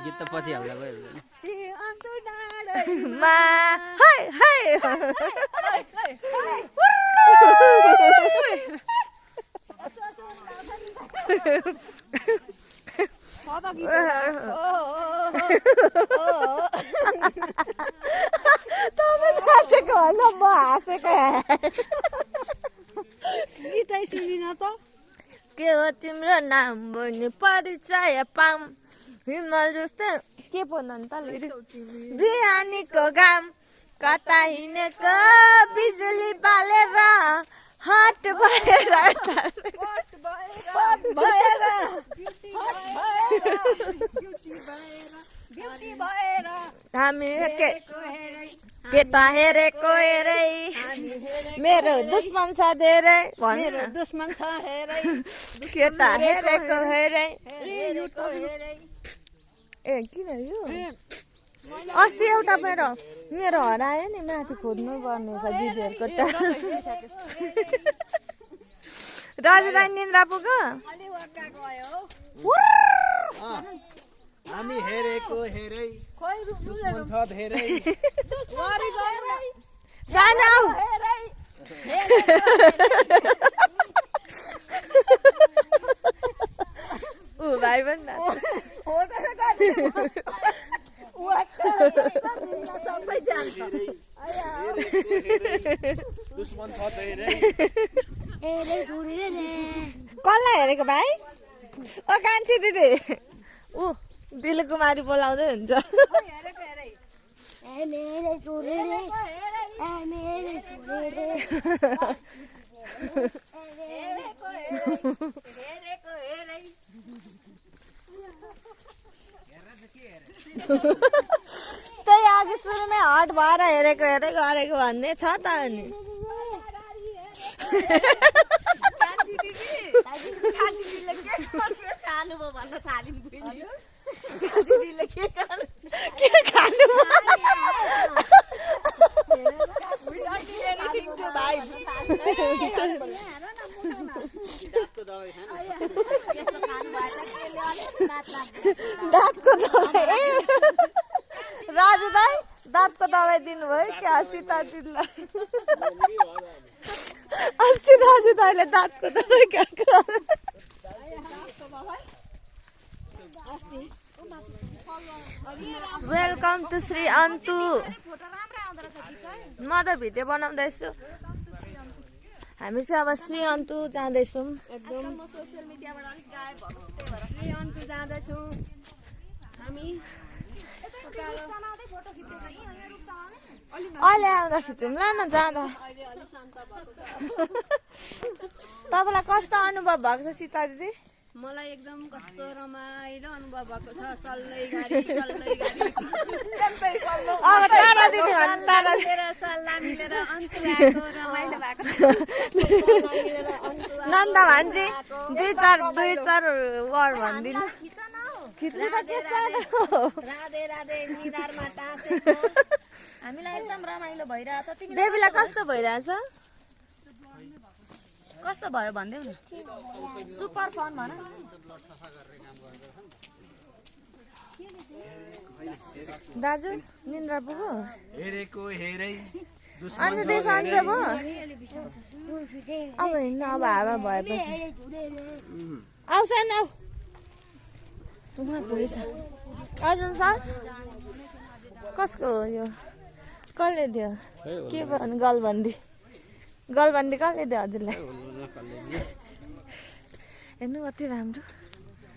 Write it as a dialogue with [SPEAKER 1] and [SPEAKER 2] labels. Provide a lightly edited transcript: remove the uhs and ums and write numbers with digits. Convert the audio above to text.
[SPEAKER 1] गीत त पछि हाल्दा भयो
[SPEAKER 2] के हो तिम्रो नाम भन्ने परिचय पाम हिमाल जस्तै के पो त बिहानीको घाम कता हिँडेको बिजुली बालेर हट भएर हामी के त हेरेको हेरै मेरो दुश्मन छ धेरै
[SPEAKER 3] मेरो दुश्मन छ हेरै
[SPEAKER 2] के त हेरेको हेरै ए किन यो अस्ति एउटा मेरो हरायो नि माथि खोज्नु पर्ने छ दिदीहरूको राजधानी निन्द्रा पुग्यो
[SPEAKER 1] हामी हेरेको हेरै दुश्मन छ धेरै
[SPEAKER 2] सानो ऊ भाइ पनि
[SPEAKER 1] दुश्मन छ धेरै
[SPEAKER 2] कसलाई हेरेको भाइ ओ कान्छी दिदी ऊ दिलकुमारी बोलाउँदै हुन्छ त्यही अघि सुरुमै हट भएर हेरेको गरेको भन्ने छ त अनि राजु दाई दाँतको दबाई दिनुभयो क्या सीता दिदीलाई अस्ति राजु दाईले दाँतको दबाई खाएको वेलकम टु श्री अन्तु म त भिडियो बनाउँदैछु हामी चाहिँ अब श्री अन्तु जाँदैछौँ
[SPEAKER 3] एकदम सोसियल मिडियाबाट अलिक गायब भएको छु त्यही भएर श्री अन्तु जाँदैछौँ हामी
[SPEAKER 2] अहिले आउँदा खिचौँ ल न जाँदा तपाईँलाई कस्तो अनुभव भएको छ सीता दिदी
[SPEAKER 3] मलाई एकदम कस्तो रमाइलो अनुभव भएको छ सल्लै गाडी
[SPEAKER 2] अब तारा दिदी भन्नु तारा
[SPEAKER 3] सल्लाह मिलेर अन्तु आएको रमाइलो भएको
[SPEAKER 2] नन्दा भान्जी दुई चार वर्ड भनिदिनु
[SPEAKER 3] राधे राधे निधारमा टाँसेको हामीलाई एकदम रमाइलो भइरहेछ
[SPEAKER 2] बेबीलाई कस्तो भइरहेछ
[SPEAKER 3] कस्तो भयो भन्देऊ न सुपर फन भन
[SPEAKER 2] दाजु निन्द्रा पुग्यो
[SPEAKER 1] हेरेको हेरै
[SPEAKER 2] अन्त त्यही सन्चो भयो अब हिँड्नु अब हावा भएपछि आउँछ न अर्जुन सर कसको हो यो कसले दियो के भन्नु गलबन्दी कसले दियो हजुरलाई हेर्नु कति राम्रो